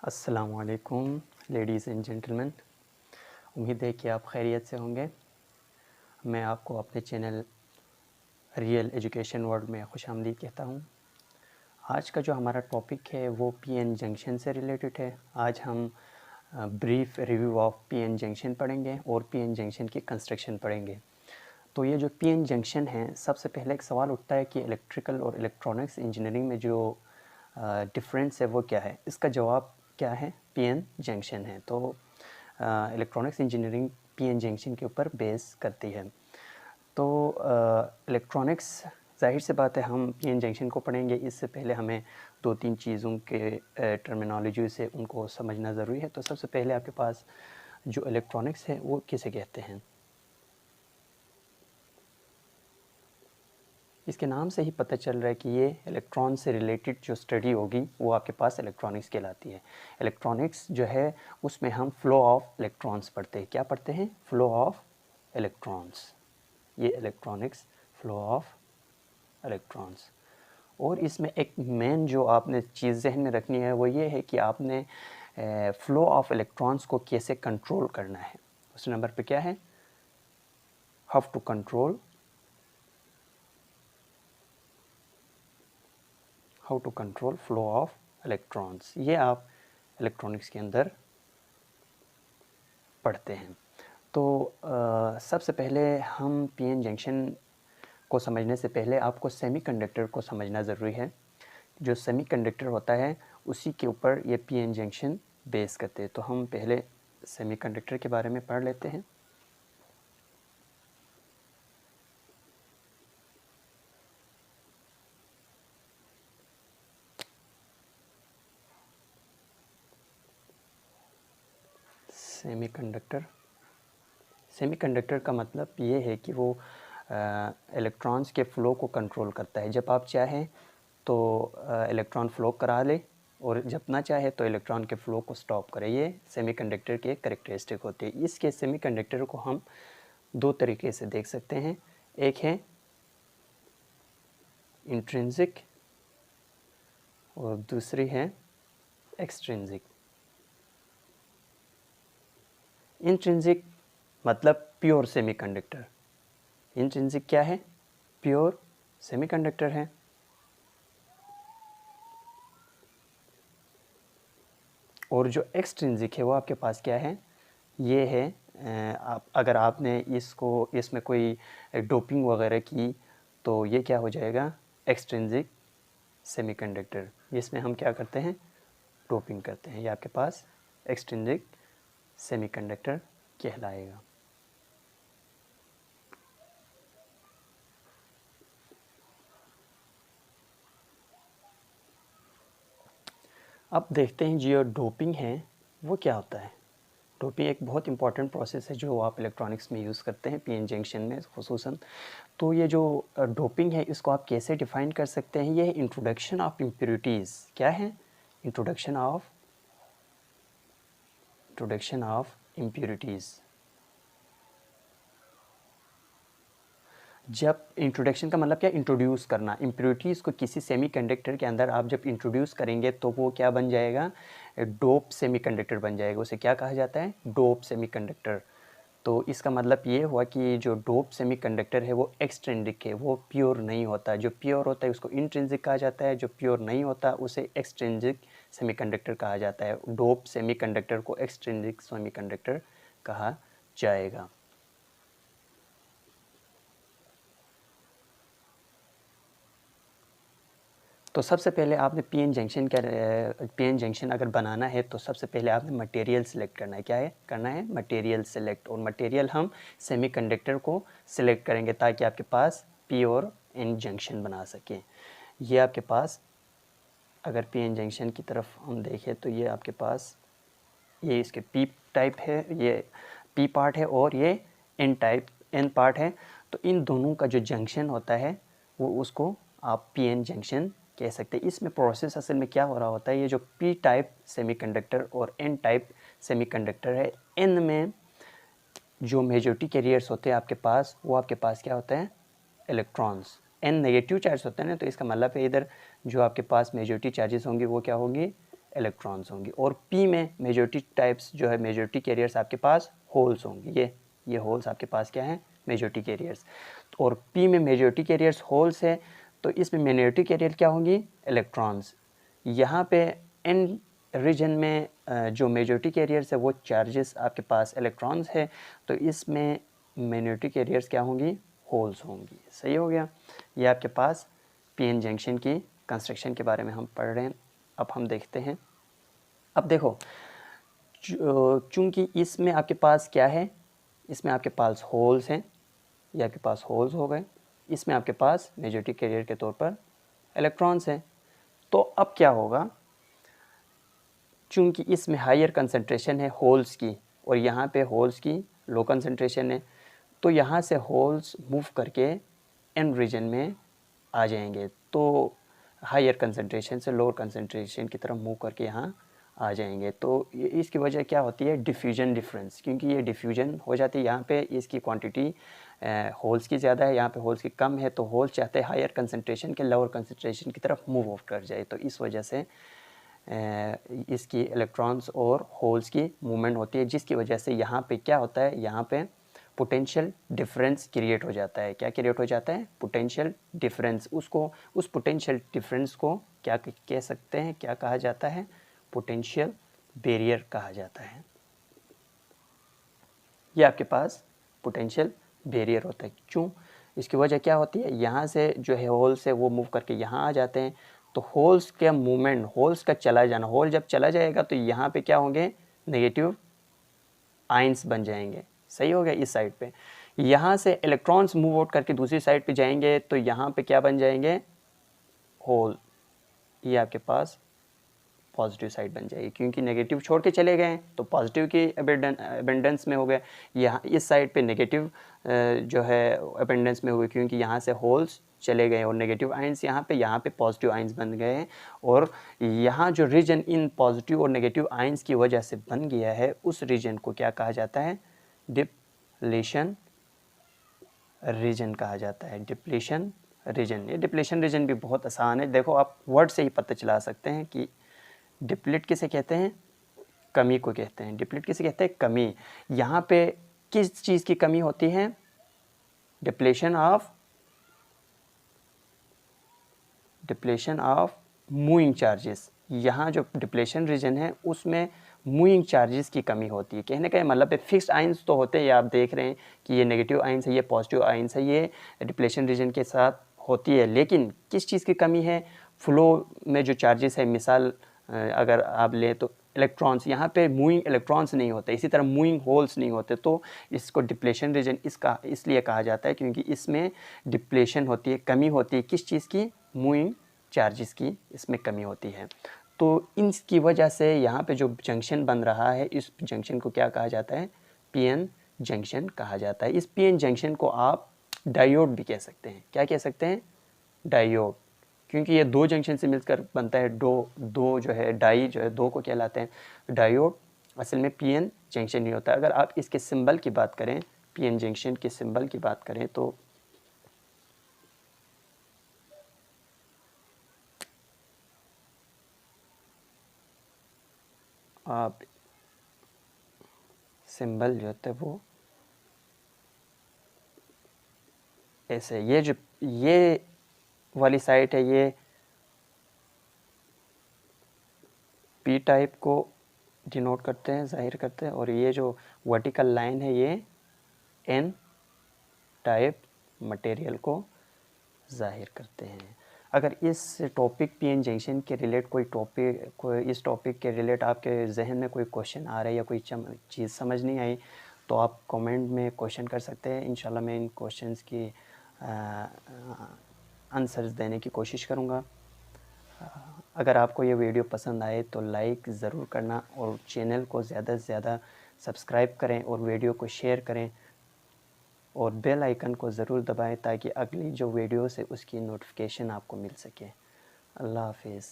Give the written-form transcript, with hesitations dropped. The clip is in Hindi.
अस्सलामुअलैकुम लेडीज़ एंड जेंटलमैन। उम्मीद है कि आप खैरियत से होंगे। मैं आपको अपने चैनल रियल एजुकेशन वर्ल्ड में खुशामदीद कहता हूँ। आज का जो हमारा टॉपिक है वो पीएन जंक्शन से रिलेटेड है। आज हम brief review of PN junction पढ़ेंगे और पीएन जंक्शन की कंस्ट्रक्शन पढ़ेंगे। तो ये जो पीएन जंक्शन है, सबसे पहले एक सवाल उठता है कि इलेक्ट्रिकल और इलेक्ट्रॉनिक्स इंजीनियरिंग में जो डिफरेंस है वो क्या है। इसका जवाब क्या है, पीएन जंक्शन है। तो इलेक्ट्रॉनिक्स इंजीनियरिंग पीएन जंक्शन के ऊपर बेस करती है। तो इलेक्ट्रॉनिक्स, जाहिर सी बात है हम पीएन जंक्शन को पढ़ेंगे, इससे पहले हमें दो तीन चीज़ों के टर्मिनोलॉजी से उनको समझना ज़रूरी है। तो सबसे पहले आपके पास जो इलेक्ट्रॉनिक्स है वो किसे कहते हैं। इसके नाम से ही पता चल रहा है कि ये इलेक्ट्रॉन से रिलेटेड जो स्टडी होगी वो आपके पास इलेक्ट्रॉनिक्स कहलाती है। इलेक्ट्रॉनिक्स जो है उसमें हम फ्लो ऑफ इलेक्ट्रॉन्स पढ़ते हैं। क्या पढ़ते हैं? Flow of electrons. ये इलेक्ट्रॉनिक्स, फ्लो ऑफ इलेक्ट्रॉन्स। और इसमें एक मेन जो आपने चीज़ जहन में रखनी है वो ये है कि आपने फ्लो ऑफ इलेक्ट्रॉन्स को कैसे कंट्रोल करना है। उस नंबर पे क्या है? How to control flow of electrons. ये आप इलेक्ट्रॉनिक्स के अंदर पढ़ते हैं। तो सबसे पहले हम पीएन जंक्शन को समझने से पहले आपको सेमीकंडक्टर को समझना ज़रूरी है। जो सेमीकंडक्टर होता है उसी के ऊपर ये पीएन जंक्शन बेस करते हैं। तो हम पहले सेमीकंडक्टर के बारे में पढ़ लेते हैं। सेमीकंडक्टर का मतलब ये है कि वो इलेक्ट्रॉन्स के फ़्लो को कंट्रोल करता है। जब आप चाहें तो इलेक्ट्रॉन फ़्लो करा ले और जब ना चाहे तो इलेक्ट्रॉन के फ़्लो को स्टॉप करे। ये सेमीकंडक्टर के कैरेक्टरिस्टिक होते हैं। इसके सेमीकंडक्टर को हम दो तरीके से देख सकते हैं। एक है इंट्रिंसिक और दूसरी है एक्सट्रिंसिक। इंट्रिंसिक मतलब प्योर सेमीकंडक्टर। इंट्रिंसिक क्या है? प्योर सेमीकंडक्टर है। और जो एक्सट्रिंसिक है वो आपके पास क्या है? ये है अगर आपने इसमें कोई डोपिंग वगैरह की तो ये क्या हो जाएगा? Extrinsic semiconductor. इसमें हम क्या करते हैं? डोपिंग करते हैं। ये आपके पास एक्सट्रिंसिक सेमीकंडक्टर कहलाएगा। अब देखते हैं जो डोपिंग है वो क्या होता है। डोपिंग एक बहुत इंपॉर्टेंट प्रोसेस है जो आप इलेक्ट्रॉनिक्स में यूज़ करते हैं, पीएन जंक्शन में खुसूसन। तो ये जो डोपिंग है इसको आप कैसे डिफ़ाइन कर सकते हैं? ये है इंट्रोडक्शन ऑफ इम्प्योरिटीज़। क्या है? Introduction of impurities. जब इंट्रोडक्शन का मतलब क्या? इंट्रोड्यूस करना। इम्प्योरिटीज़ को किसी सेमीकंडक्टर के अंदर आप जब इंट्रोड्यूस करेंगे तो वो क्या बन जाएगा? डोप सेमीकंडक्टर बन जाएगा। उसे क्या कहा जाता है? Dope semiconductor. तो इसका मतलब ये हुआ कि जो डोप सेमीकंडक्टर है वो एक्सट्रिंसिक है, वो प्योर नहीं होता। जो प्योर होता है उसको इंट्रिंसिक कहा जाता है, जो प्योर नहीं होता उसे एक्सट्रिंसिक सेमीकंडक्टर कहा जाता है। डोप सेमीकंडक्टर को एक्सट्रिंसिक सेमीकंडक्टर कहा जाएगा। तो सबसे पहले आपने पीएन जंक्शन अगर बनाना है तो सबसे पहले आपने मटेरियल सेलेक्ट करना है। क्या है करना है? Material select. और मटेरियल हम सेमीकंडक्टर को सिलेक्ट करेंगे ताकि आपके पास पी और एन जंक्शन बना सकें। ये आपके पास अगर पीएन जंक्शन की तरफ हम देखें तो ये आपके पास ये इसके पी टाइप है, ये पी पार्ट है और ये एन पार्ट है। तो इन दोनों का जो जंक्शन होता है वो उसको आप पीएन जंक्शन कह सकते हैं। इसमें प्रोसेस असल में क्या हो रहा होता है? ये जो पी टाइप सेमीकंडक्टर और एन टाइप सेमीकंडक्टर है, एन में जो मेजॉरिटी कैरियर्स होते हैं आपके पास, वो आपके पास क्या होते हैं? इलेक्ट्रॉन्स। एन नेगेटिव चार्ज होता है ना, तो इसका मतलब है इधर जो आपके पास मेजॉरिटी चार्जेस होंगे वो क्या होंगे? इलेक्ट्रॉन्स होंगी। और पी में मेजॉरिटी टाइप्स जो है, मेजॉरिटी कैरियर्स आपके पास होल्स होंगे। ये होल्स आपके पास क्या हैं, मेजॉरिटी कैरियर्स। और पी में मेजॉरिटी कैरियर्स होल्स है, तो इसमें माइनॉरिटी कैरियर क्या होंगी, इलेक्ट्रॉन्स। यहाँ पे एन रीजन में जो मेजॉरिटी कैरियर्स है वो चार्जेस आपके पास इलेक्ट्रॉन्स है, तो इसमें माइनॉरिटी कैरियर्स क्या होंगी, होल्स होंगी। सही हो गया। ये आपके पास पीएन जंक्शन की कंस्ट्रक्शन के बारे में हम पढ़ रहे हैं। अब हम देखते हैं। अब देखो, चूँकि इसमें आपके पास क्या है, इसमें आपके पास होल्स हैं, ये आपके पास होल्स हो गए, इसमें आपके पास मेजॉरिटी कैरियर के तौर पर इलेक्ट्रॉन्स हैं। तो अब क्या होगा, चूँकि इसमें हायर कंसंट्रेशन है होल्स की और यहाँ पे होल्स की लो कंसंट्रेशन है, तो यहाँ से होल्स मूव करके एन रीजन में आ जाएंगे। तो हायर कंसंट्रेशन से लोअर कंसंट्रेशन की तरफ मूव करके यहाँ आ जाएंगे। तो इसकी वजह क्या होती है, डिफ्यूजन डिफरेंस, क्योंकि ये डिफ्यूजन हो जाती है। यहाँ पे इसकी क्वांटिटी होल्स की ज़्यादा है, यहाँ पे होल्स की कम है, तो होल्स चाहते हैं हायर कंसंट्रेशन के लोअर कंसंट्रेशन की तरफ मूव ऑफ कर जाए। तो इस वजह से इसकी इलेक्ट्रॉन्स और होल्स की मूवमेंट होती है, जिसकी वजह से यहाँ पे क्या होता है, यहाँ पे पोटेंशियल डिफरेंस क्रिएट हो जाता है। क्या क्रिएट हो जाता है, पोटेंशियल डिफरेंस। उसको, उस पोटेंशियल डिफरेंस को क्या कह सकते हैं, क्या कहा जाता है, पोटेंशियल बैरियर कहा जाता है। ये आपके पास पोटेंशियल बैरियर होता है। क्यों, इसकी वजह क्या होती है, यहाँ से जो है होल्स है वो मूव करके यहाँ आ जाते हैं, तो होल्स का मूवमेंट, होल्स का चला जाना, होल जब चला जाएगा तो यहाँ पे क्या होंगे, नेगेटिव आयंस बन जाएंगे। सही हो गया। इस साइड पे यहाँ से इलेक्ट्रॉन्स मूव आउट करके दूसरी साइड पे जाएंगे, तो यहाँ पे क्या बन जाएंगे, होल। ये आपके पास पॉजिटिव साइड बन जाएगी, क्योंकि नेगेटिव छोड़ के चले गए तो पॉजिटिव की अबेंडेंस में हो गए। यहाँ इस साइड पे नेगेटिव जो है अबेंडेंस में हुए, क्योंकि यहाँ से होल्स चले गए और नेगेटिव आयंस यहाँ पे पॉजिटिव आयंस बन गए हैं। और यहाँ जो रीजन इन पॉजिटिव और नेगेटिव आयंस की वजह से बन गया है, उस रीजन को क्या कहा जाता है, डिप्लीशन रीजन कहा जाता है। Depletion region. ये डिप्लीशन रीजन भी बहुत आसान है, देखो आप वर्ड से ही पता चला सकते हैं कि डिप्लीट किसे कहते हैं, कमी को कहते हैं। डिप्लीट किसे कहते हैं, कमी। यहाँ पे किस चीज़ की कमी होती है, डिप्लेशन ऑफ मूविंग चार्जेस। यहाँ जो डिप्लेशन रीजन है उसमें मूविंग चार्जेस की कमी होती है। कहने का मतलब है फिक्स्ड आयंस तो होते हैं, आप देख रहे हैं कि ये नेगेटिव आयंस है, ये पॉजिटिव आयंस है, ये डिप्लेशन रीजन के साथ होती है, लेकिन किस चीज़ की कमी है, फ्लो में जो चार्जेस है। मिसाल अगर आप लें तो इलेक्ट्रॉन्स, यहाँ पे मूविंग इलेक्ट्रॉन्स नहीं होते, इसी तरह मूविंग होल्स नहीं होते, तो इसको डिप्लेशन रीजन इसका इसलिए कहा जाता है क्योंकि इसमें डिप्लेशन होती है, कमी होती है। किस चीज़ की, मूविंग चार्जेस की इसमें कमी होती है। तो इसकी वजह से यहाँ पे जो जंक्शन बन रहा है, इस जंक्शन को क्या कहा जाता है, पीएन जंक्शन कहा जाता है। इस पीएन जंक्शन को आप डायोड भी कह सकते हैं। क्या कह सकते हैं, डायोड, क्योंकि ये दो जंक्शन से मिलकर बनता है। दो जो है डाई जो है, दो को कहलाते हैं डायोड। असल में पीएन जंक्शन नहीं होता। अगर आप इसके सिंबल की बात करें, पीएन जंक्शन के सिंबल की बात करें, तो आप सिंबल जो होता है वो ऐसे, ये वाली साइट है, ये पी टाइप को डिनोट करते हैं, जाहिर करते हैं, और ये जो वर्टिकल लाइन है ये एन टाइप मटेरियल को जाहिर करते हैं। अगर इस टॉपिक पीएन जंक्शन के रिलेट इस टॉपिक के रिलेट आपके जहन में कोई क्वेश्चन आ रहा है या कोई चीज़ समझ नहीं आई, तो आप कमेंट में क्वेश्चन कर सकते हैं। इंशाल्लाह मैं इन क्वेश्चंस की आंसर्स देने की कोशिश करूँगा। अगर आपको ये वीडियो पसंद आए तो लाइक ज़रूर करना और चैनल को ज़्यादा से ज़्यादा सब्सक्राइब करें और वीडियो को शेयर करें और बेल आइकन को ज़रूर दबाएं ताकि अगली जो वीडियोस है उसकी नोटिफिकेशन आपको मिल सके। अल्लाह हाफिज़।